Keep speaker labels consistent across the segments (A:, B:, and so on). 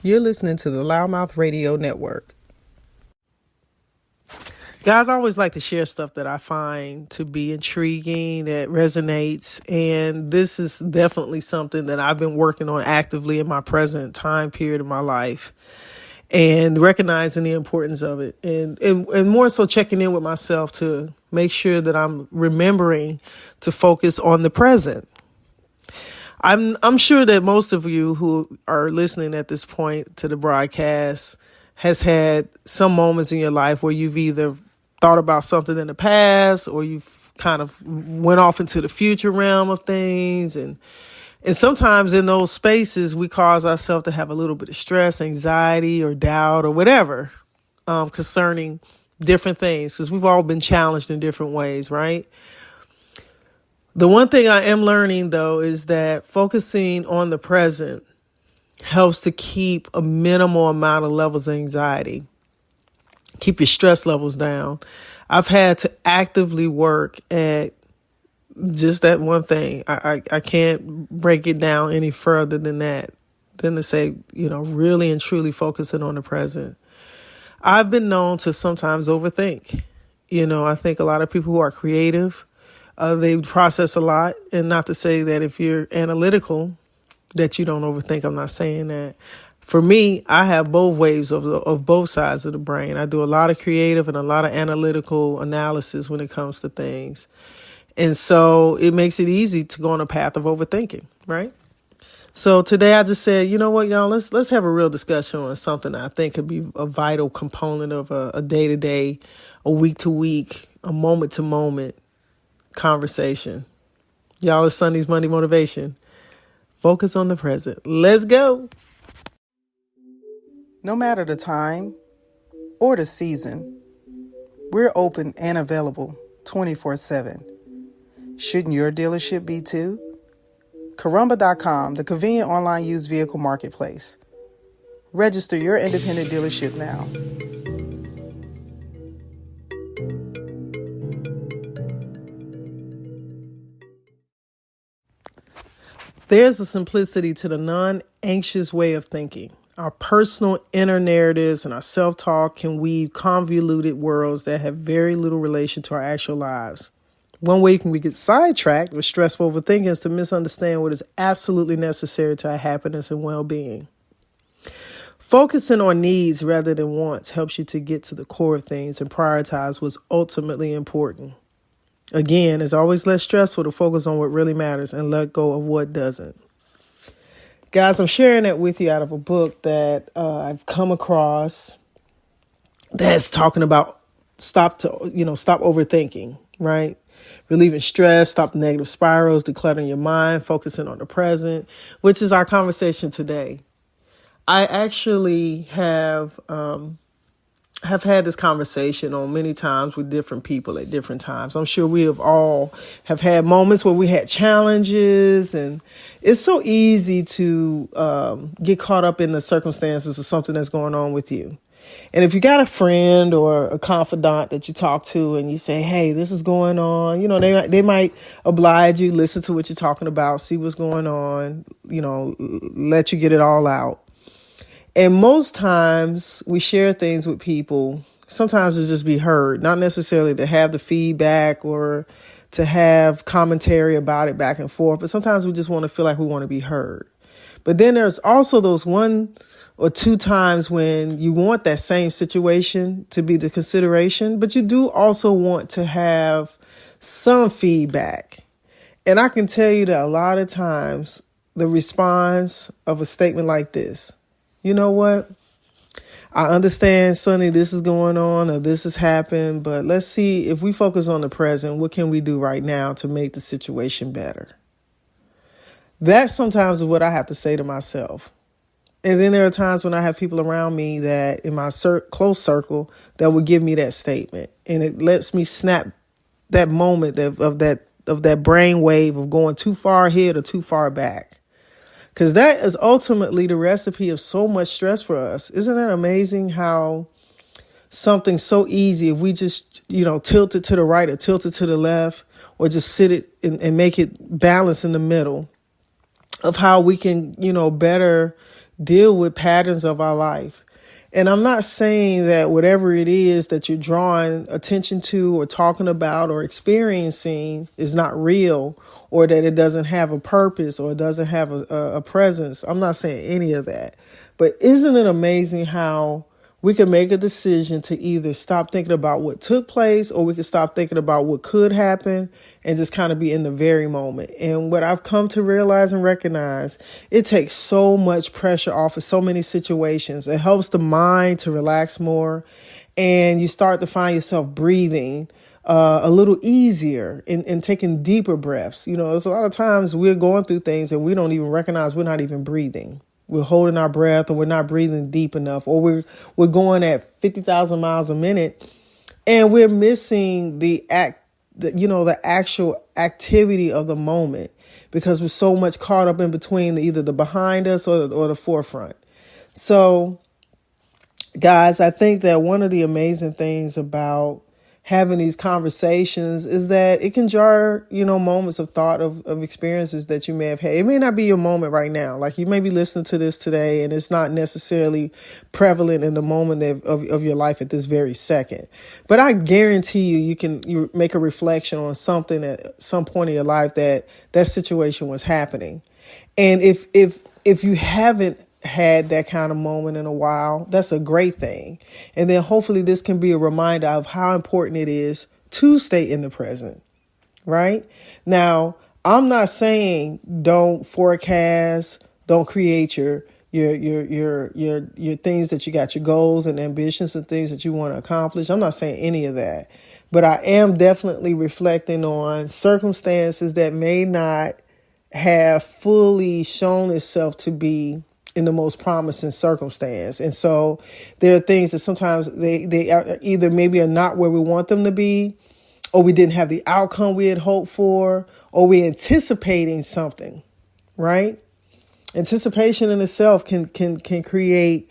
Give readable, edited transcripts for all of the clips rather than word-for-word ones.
A: You're listening to the Loudmouth Radio Network. Guys, I always like to share stuff that I find to be intriguing, that resonates. And this is definitely something that I've been working on actively in my present time period of my life, and recognizing the importance of it, and more so checking in with myself to make sure that I'm remembering to focus on the present. I'm sure that most of you who are listening at this point to the broadcast has had some moments in your life where you've either thought about something in the past, or you've kind of went off into the future realm of things. And sometimes in those spaces, we cause ourselves to have a little bit of stress, anxiety, or doubt, or whatever, concerning different things, because we've all been challenged in different ways, right? The one thing I am learning, though, is that focusing on the present helps to keep a minimal amount of levels of anxiety, keep your stress levels down. I've had to actively work at just that one thing. I can't break it down any further than that, than to say, really and truly focusing on the present. I've been known to sometimes overthink. I think a lot of people who are creative, they process a lot. And not to say that if you're analytical, that you don't overthink. I'm not saying that. For me, I have both waves of both sides of the brain. I do a lot of creative and a lot of analytical analysis when it comes to things. And so it makes it easy to go on a path of overthinking, right? So today I just said, you know what, y'all, let's have a real discussion on something that I think could be a vital component of a day-to-day, a week-to-week, a moment-to-moment conversation. Y'all, it's Sonny's Monday Motivation. Focus on the present. Let's go.
B: No matter the time or the season, we're open and available 24/7. Shouldn't your dealership be too? Carumba.com, the convenient online used vehicle marketplace. Register your independent dealership now.
A: There's a simplicity to the non-anxious way of thinking. Our personal inner narratives and our self-talk can weave convoluted worlds that have very little relation to our actual lives. One way we get sidetracked with stressful overthinking is to misunderstand what is absolutely necessary to our happiness and well-being. Focusing on needs rather than wants helps you to get to the core of things and prioritize what's ultimately important. Again, it's always less stressful to focus on what really matters and let go of what doesn't. Guys, I'm sharing that with you out of a book that I've come across that's talking about stop overthinking, right? Relieving stress, stop the negative spirals, decluttering your mind, focusing on the present, which is our conversation today. I actually have had this conversation on many times with different people at different times. I'm sure we have had moments where we had challenges, and it's so easy to get caught up in the circumstances of something that's going on with you. And if you got a friend or a confidant that you talk to and you say, hey, this is going on, they might oblige you, listen to what you're talking about, see what's going on, let you get it all out. And most times we share things with people, sometimes to just be heard, not necessarily to have the feedback or to have commentary about it back and forth, but sometimes we just want to feel like we want to be heard. But then there's also those 1 or 2 times when you want that same situation to be the consideration, but you do also want to have some feedback. And I can tell you that a lot of times the response of a statement like this, you know what? I understand, Sonny, this is going on or this has happened, but let's see if we focus on the present, what can we do right now to make the situation better? That sometimes is what I have to say to myself. And then there are times when I have people around me that in my close circle that will give me that statement. And it lets me snap that moment of that brain wave of going too far ahead or too far back. Because that is ultimately the recipe of so much stress for us. Isn't that amazing how something so easy, if we just, tilt it to the right or tilt it to the left, or just sit it and make it balance in the middle, of how we can, better deal with patterns of our life. And I'm not saying that whatever it is that you're drawing attention to or talking about or experiencing is not real, or that it doesn't have a purpose or it doesn't have a presence. I'm not saying any of that. But isn't it amazing how we can make a decision to either stop thinking about what took place, or we can stop thinking about what could happen and just kind of be in the very moment. And what I've come to realize and recognize, it takes so much pressure off of so many situations. It helps the mind to relax more, and you start to find yourself breathing a little easier and taking deeper breaths. You know, there's a lot of times we're going through things and we don't even recognize we're not even breathing. We're holding our breath, or we're not breathing deep enough, or we're going at 50,000 miles a minute, and we're missing the actual activity of the moment because we're so much caught up in between either the behind us or the forefront. So, guys, I think that one of the amazing things about having these conversations is that it can jar, moments of thought of experiences that you may have had. It may not be your moment right now. Like, you may be listening to this today and it's not necessarily prevalent in the moment of your life at this very second. But I guarantee you make a reflection on something at some point in your life that situation was happening. And if you haven't had that kind of moment in a while, that's a great thing. And then hopefully this can be a reminder of how important it is to stay in the present, right? Now, I'm not saying don't forecast, don't create your things that you got, your goals and ambitions and things that you want to accomplish. I'm not saying any of that, but I am definitely reflecting on circumstances that may not have fully shown itself to be in the most promising circumstance. And so there are things that sometimes they are either maybe are not where we want them to be, or we didn't have the outcome we had hoped for, or we're anticipating something, right? Anticipation in itself can create,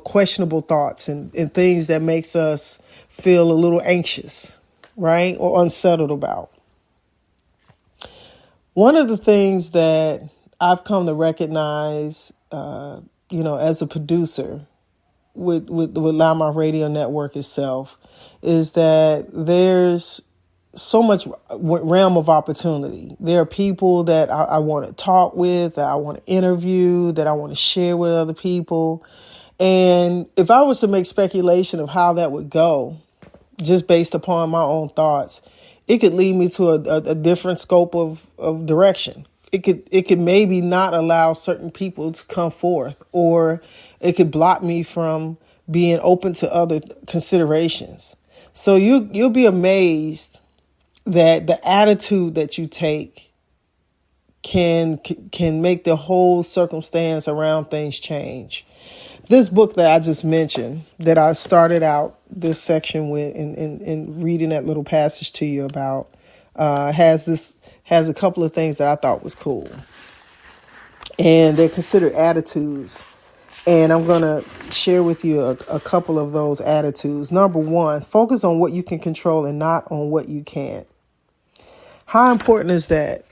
A: questionable thoughts and things that makes us feel a little anxious, right? Or unsettled about. One of the things that I've come to recognize, as a producer with Loudmouth Radio Network itself, is that there's so much realm of opportunity. There are people that I want to talk with, that I want to interview, that I want to share with other people. And if I was to make speculation of how that would go, just based upon my own thoughts, it could lead me to a different scope of direction. It could maybe not allow certain people to come forth, or it could block me from being open to other considerations. So you'll be amazed that the attitude that you take can make the whole circumstance around things change. This book that I just mentioned, that I started out this section with in reading that little passage to you about, has a couple of things that I thought was cool. And they're considered attitudes. And I'm going to share with you a couple of those attitudes. Number one, focus on what you can control and not on what you can't. How important is that,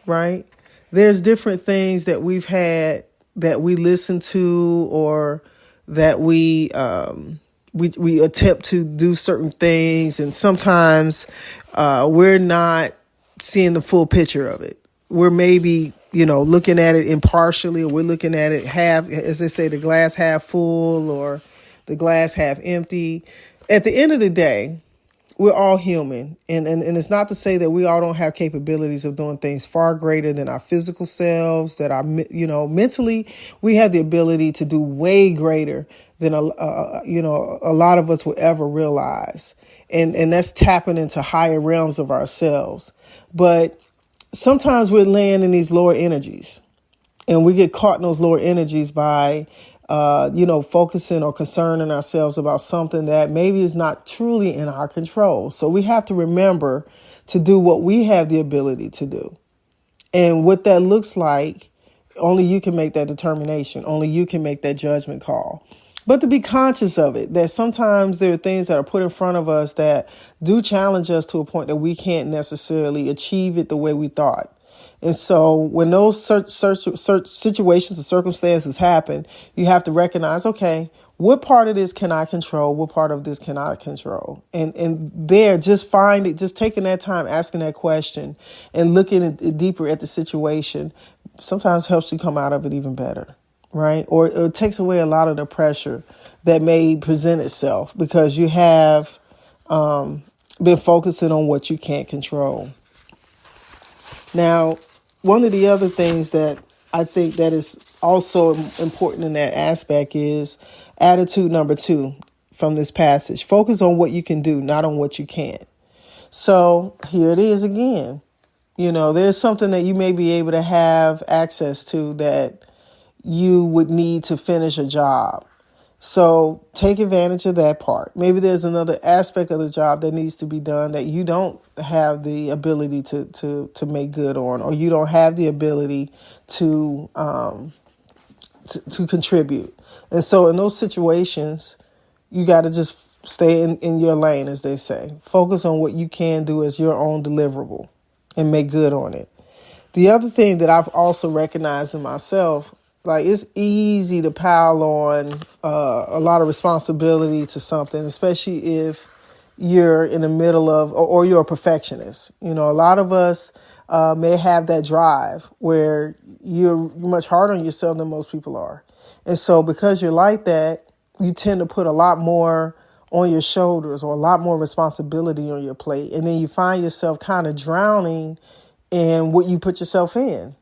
A: right? There's different things that we've had that we listen to, or that we attempt to do certain things. And sometimes we're not seeing the full picture of it. We're maybe, looking at it impartially, or we're looking at it half, as they say, the glass half full or the glass half empty. At the end of the day, we're all human. And it's not to say that we all don't have capabilities of doing things far greater than our physical selves, that our, mentally, we have the ability to do way greater than, a lot of us will ever realize. And that's tapping into higher realms of ourselves. But sometimes we're laying in these lower energies, and we get caught in those lower energies by, focusing or concerning ourselves about something that maybe is not truly in our control. So we have to remember to do what we have the ability to do. And what that looks like, only you can make that determination. Only you can make that judgment call. But to be conscious of it, that sometimes there are things that are put in front of us that do challenge us to a point that we can't necessarily achieve it the way we thought. And so when those search situations or circumstances happen, you have to recognize, okay, what part of this can I control? What part of this can I control? And there, just taking that time, asking that question and looking deeper at the situation sometimes helps you come out of it even better, right? Or it takes away a lot of the pressure that may present itself because you have been focusing on what you can't control. Now, one of the other things that I think that is also important in that aspect is attitude number 2 from this passage. Focus on what you can do, not on what you can't. So here it is again. There's something that you may be able to have access to that you would need to finish a job. So take advantage of that part. Maybe there's another aspect of the job that needs to be done that you don't have the ability to make good on, or you don't have the ability to contribute. And so in those situations, you got to just stay in your lane, as they say. Focus on what you can do as your own deliverable and make good on it. The other thing that I've also recognized in myself, like it's easy to pile on a lot of responsibility to something, especially if you're in the middle of, or you're a perfectionist. A lot of us may have that drive where you're much harder on yourself than most people are. And so because you're like that, you tend to put a lot more on your shoulders or a lot more responsibility on your plate. And then you find yourself kind of drowning in what you put yourself in,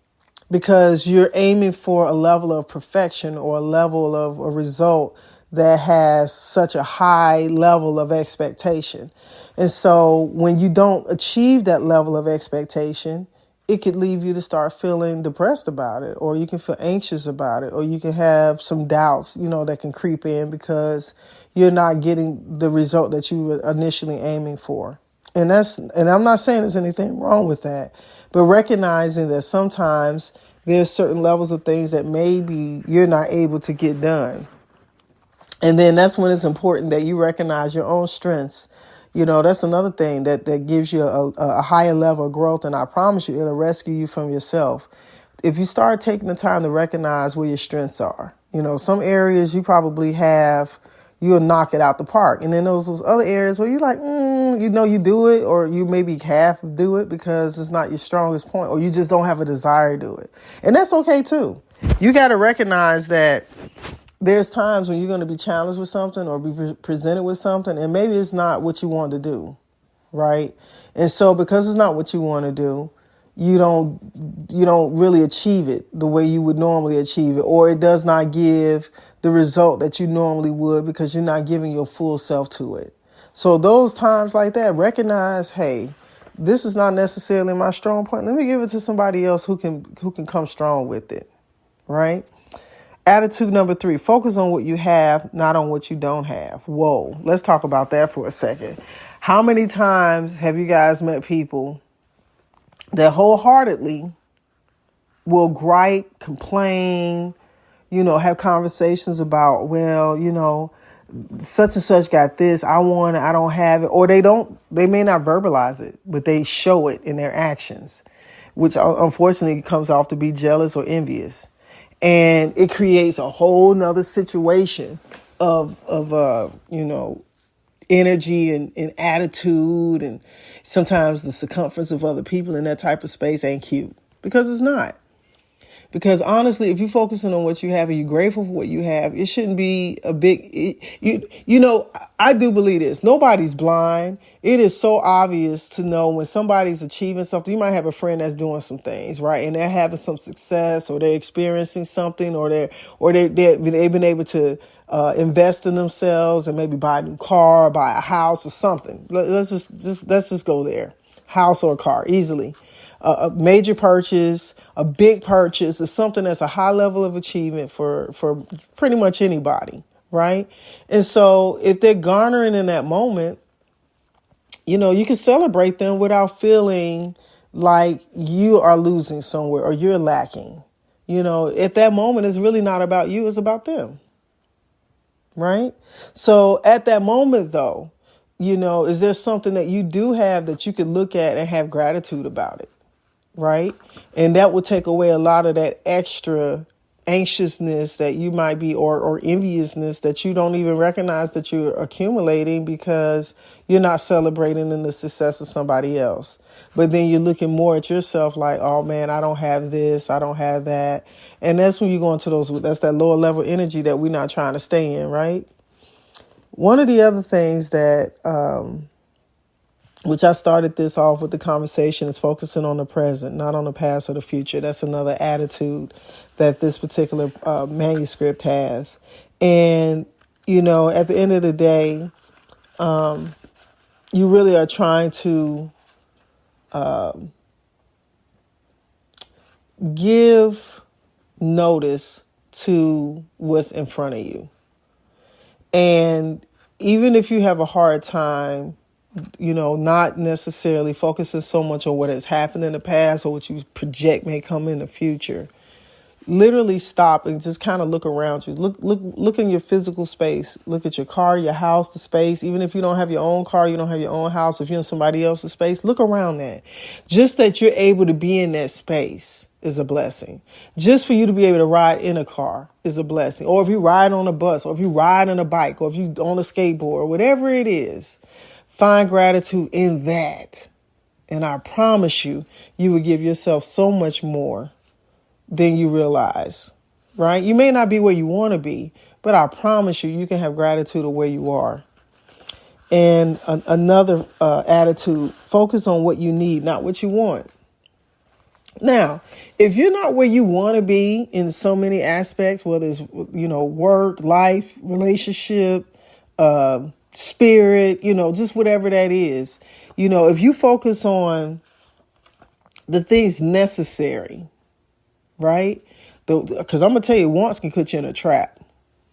A: because you're aiming for a level of perfection or a level of a result that has such a high level of expectation. And so when you don't achieve that level of expectation, it could leave you to start feeling depressed about it, or you can feel anxious about it, or you can have some doubts, that can creep in because you're not getting the result that you were initially aiming for. And I'm not saying there's anything wrong with that, but recognizing that sometimes there's certain levels of things that maybe you're not able to get done. And then that's when it's important that you recognize your own strengths. That's another thing that gives you a higher level of growth. And I promise you, it'll rescue you from yourself. If you start taking the time to recognize where your strengths are, some areas you probably have, you'll knock it out the park. And then those other areas where you're like, you do it, or you maybe half do it because it's not your strongest point, or you just don't have a desire to do it. And that's okay too. You got to recognize that there's times when you're going to be challenged with something or be presented with something, and maybe it's not what you want to do, right? And so because it's not what you want to do, you don't really achieve it the way you would normally achieve it, or it does not give the result that you normally would because you're not giving your full self to it. So those times like that, recognize, hey, this is not necessarily my strong point. Let me give it to somebody else who can come strong with it, right? Attitude number 3, focus on what you have, not on what you don't have. Whoa, let's talk about that for a second. How many times have you guys met people that wholeheartedly will gripe, complain, have conversations about, such and such got this, I want it, I don't have it, or they may not verbalize it, but they show it in their actions, which unfortunately comes off to be jealous or envious. And it creates a whole nother situation of energy and attitude. And sometimes the circumference of other people in that type of space ain't cute, because it's not. Because honestly, if you're focusing on what you have and you're grateful for what you have, it shouldn't be a big, I do believe this. Nobody's blind. It is so obvious to know when somebody's achieving something. You might have a friend that's doing some things, right? And they're having some success, or they're experiencing something, or they've been able to invest in themselves and maybe buy a new car, buy a house or something. Let's just go there. House or car, easily. A major purchase, a big purchase is something that's a high level of achievement for pretty much anybody, right? And so if they're garnering in that moment, you can celebrate them without feeling like you are losing somewhere or you're lacking. At that moment, it's really not about you, it's about them, right? So at that moment, though, is there something that you do have that you can look at and have gratitude about it? right? And that will take away a lot of that extra anxiousness that you might be, or enviousness that you don't even recognize that you're accumulating because you're not celebrating in the success of somebody else. But then you're looking more at yourself like, oh man, I don't have this, I don't have that. And that's when you go into that's that lower level energy that we're not trying to stay in, right? One of the other things that, which I started this off with the conversation, is focusing on the present, not on the past or the future. That's another attitude that this particular manuscript has. And, at the end of the day, you really are trying to give notice to what's in front of you. And even if you have a hard time, not necessarily focusing so much on what has happened in the past or what you project may come in the future, literally stop and just kind of look around you. Look in your physical space. Look at your car, your house, the space. Even if you don't have your own car, you don't have your own house, if you're in somebody else's space, look around that. Just that you're able to be in that space is a blessing. Just for you to be able to ride in a car is a blessing. Or if you ride on a bus, or if you ride on a bike, or if you on a skateboard, or whatever it is, find gratitude in that. And I promise you, you will give yourself so much more than you realize, right? You may not be where you want to be, but I promise you, you can have gratitude of where you are. And another attitude, focus on what you need, not what you want. Now, if you're not where you want to be in so many aspects, whether it's, work, life, relationship, spirit, just whatever that is, if you focus on the things necessary, right? Because I'm going to tell you, wants can put you in a trap.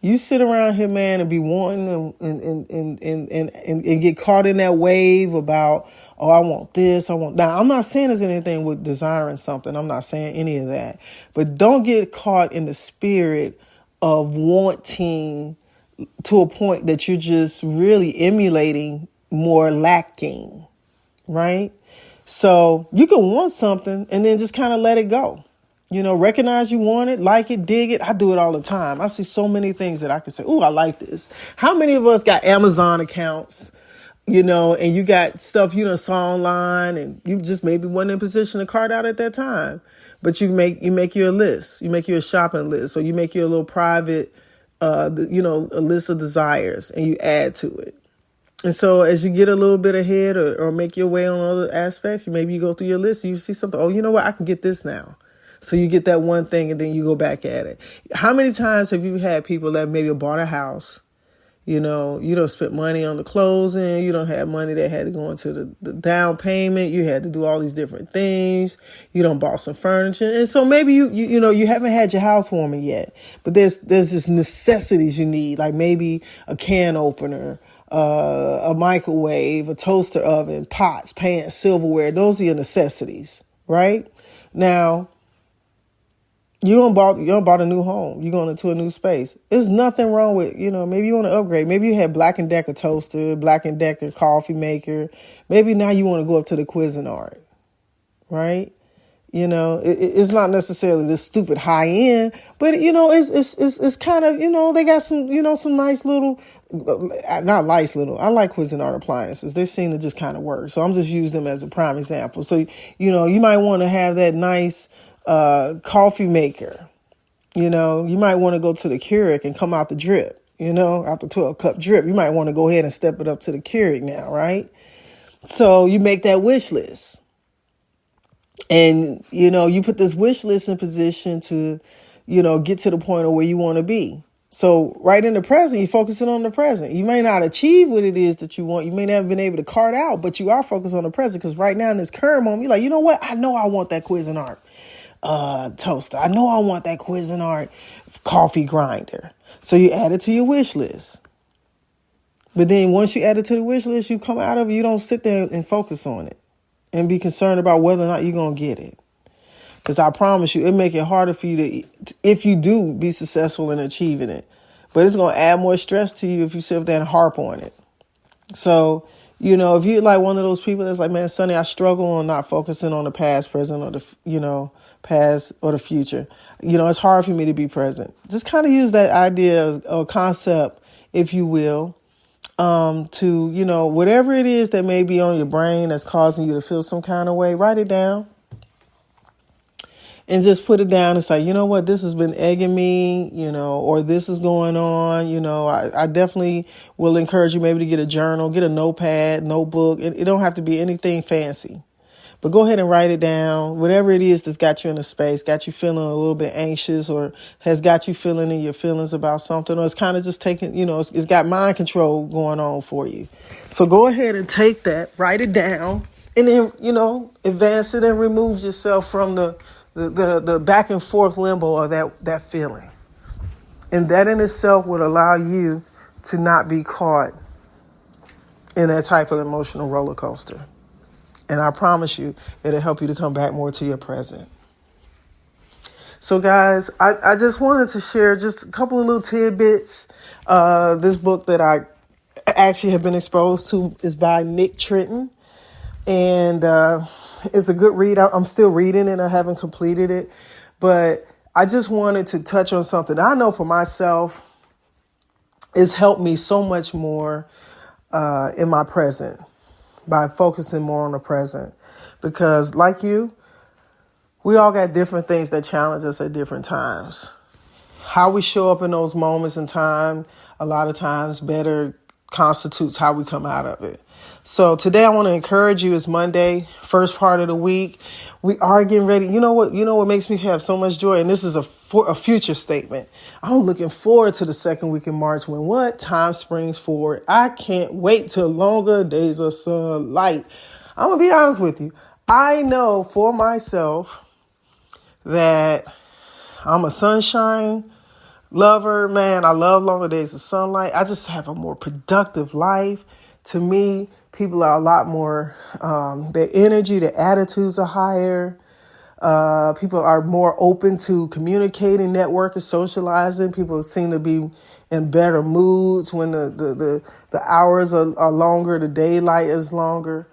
A: You sit around here, man, and be wanting and get caught in that wave about, oh, I want this, I want that. I'm not saying there's anything with desiring something. I'm not saying any of that. But don't get caught in the spirit of wanting to a point that you're just really emulating more lacking, right? So you can want something and then just kind of let it go. Recognize you want it, like it, dig it. I do it all the time. I see so many things that I can say, oh, I like this. How many of us got Amazon accounts, and you got stuff you done saw online and you just maybe wasn't in a position to cart out at that time. But you make you a list. You make you a shopping list, or you make you a little private, a list of desires, and you add to it. And so as you get a little bit ahead or make your way on other aspects, maybe you go through your list and you see something, oh, you know what, I can get this now. So you get that one thing and then you go back at it. How many times have you had people that maybe bought a house? You don't spend money on the closing. You don't have money that had to go into the down payment. You had to do all these different things. You don't bought some furniture. And so maybe you haven't had your housewarming yet, but there's just necessities you need, like maybe a can opener, a microwave, a toaster oven, pots, pans, silverware. Those are your necessities, right? Now, you done bought a new home. You're going into a new space. There's nothing wrong with, maybe you want to upgrade. Maybe you had Black & Decker toaster, Black & Decker coffee maker. Maybe now you want to go up to the Cuisinart, right? It's not necessarily this stupid high end, but it's kind of, they got some, some nice little, not nice little. I like Cuisinart appliances. They seem to just kind of work. So I'm just using them as a prime example. So, you might want to have that nice coffee maker. You might want to go to the Keurig and come out the drip, out the 12-cup drip. You might want to go ahead and step it up to the Keurig now, right? So you make that wish list. And, you put this wish list in position to, get to the point of where you want to be. So right in the present, you're focusing on the present. You may not achieve what it is that you want. You may not have been able to cart out, but you are focused on the present, because right now in this current moment, you're like, you know what? I know I want that Cuisinart toaster. I know I want that Cuisinart coffee grinder. So you add it to your wish list. But then once you add it to the wish list, you come out of it, you don't sit there and focus on it and be concerned about whether or not you're going to get it. Because I promise you, it'll make it harder for you to, if you do be successful in achieving it. But it's going to add more stress to you if you sit there and harp on it. So, You know, if you're like one of those people that's like, man, Sonny, I struggle on not focusing on the past, present, or past or the future. You know, it's hard for me to be present. Just kind of use that idea or concept, if you will, to, whatever it is that may be on your brain that's causing you to feel some kind of way, write it down. And just put it down and say, you know what, this has been egging me, or this is going on. I definitely will encourage you maybe to get a journal, get a notepad, notebook. It don't have to be anything fancy, but go ahead and write it down. Whatever it is that's got you in a space, got you feeling a little bit anxious, or has got you feeling in your feelings about something, or it's kind of just taking, it's got mind control going on for you. So go ahead and take that, write it down, and then, advance it and remove yourself from the back and forth limbo of that feeling. And that in itself would allow you to not be caught in that type of emotional roller coaster. And I promise you, it'll help you to come back more to your present. So guys, I just wanted to share just a couple of little tidbits. This book that I actually have been exposed to is by Nick Trenton. And it's a good read. I'm still reading it. I haven't completed it. But I just wanted to touch on something I know for myself. It's helped me so much more in my present by focusing more on the present. Because like you, we all got different things that challenge us at different times. How we show up in those moments in time, a lot of times better constitutes how we come out of it. So today I want to encourage you. It's Monday, first part of the week. We are getting ready. You know what makes me have so much joy? And this is a future statement. I'm looking forward to the second week in March when time springs forward. I can't wait till longer days of sunlight. I'm going to be honest with you. I know for myself that I'm a sunshine lover, man. I love longer days of sunlight. I just have a more productive life. To me, people are a lot more, their energy, their attitudes are higher. People are more open to communicating, networking, socializing. People seem to be in better moods when the hours are longer, the daylight is longer.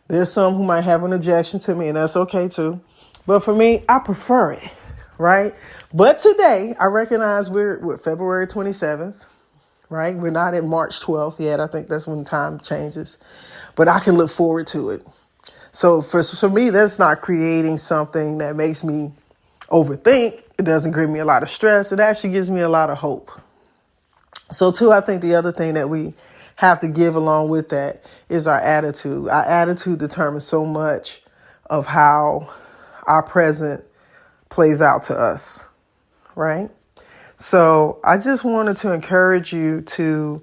A: There's some who might have an objection to me, and that's okay too. But for me, I prefer it, right? But today, I recognize we're February 27th. Right? We're not at March 12th yet. I think that's when time changes. But I can look forward to it. So for me, that's not creating something that makes me overthink. It doesn't give me a lot of stress. It actually gives me a lot of hope. So too, I think the other thing that we have to give along with that is our attitude. Our attitude determines so much of how our present plays out to us. Right? So I just wanted to encourage you to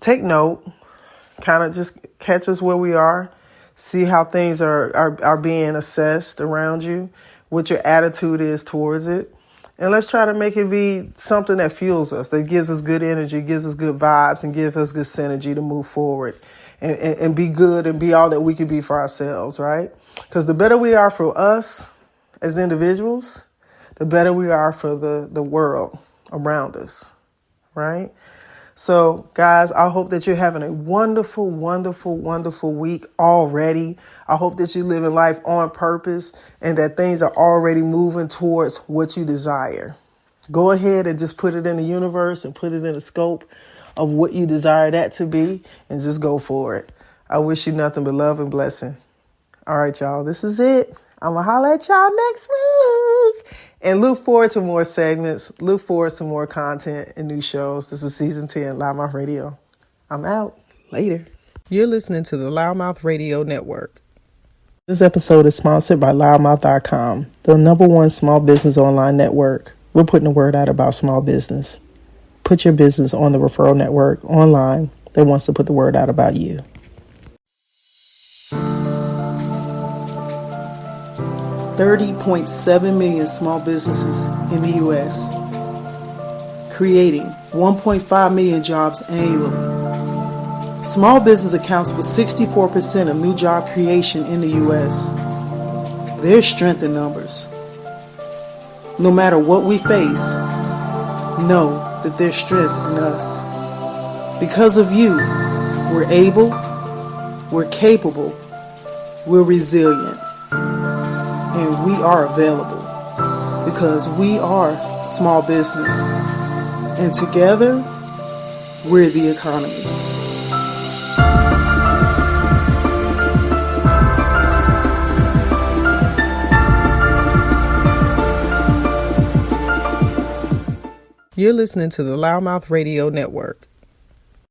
A: take note, kind of just catch us where we are, see how things are being assessed around you, what your attitude is towards it. And let's try to make it be something that fuels us, that gives us good energy, gives us good vibes, and gives us good synergy to move forward and be good and be all that we can be for ourselves, right? Because the better we are for us as individuals, the better we are for the world around us, right? So, guys, I hope that you're having a wonderful, wonderful, wonderful week already. I hope that you're living life on purpose and that things are already moving towards what you desire. Go ahead and just put it in the universe and put it in the scope of what you desire that to be and just go for it. I wish you nothing but love and blessing. All right, y'all, this is it. I'm going to holler at y'all next week. And look forward to more segments. Look forward to more content and new shows. This is Season 10, Loudmouth Radio. I'm out. Later. You're listening to the Loudmouth Radio Network. This episode is sponsored by Loudmouth.com, the #1 small business online network. We're putting the word out about small business. Put your business on the referral network online that wants to put the word out about you. 30.7 million small businesses in the U.S., creating 1.5 million jobs annually. Small business accounts for 64% of new job creation in the U.S. There's strength in numbers. No matter what we face, know that there's strength in us. Because of you, we're able,
B: We're capable, we're resilient, and we are available because we are small business. And together, we're the economy.
A: You're listening to the Loudmouth Radio Network.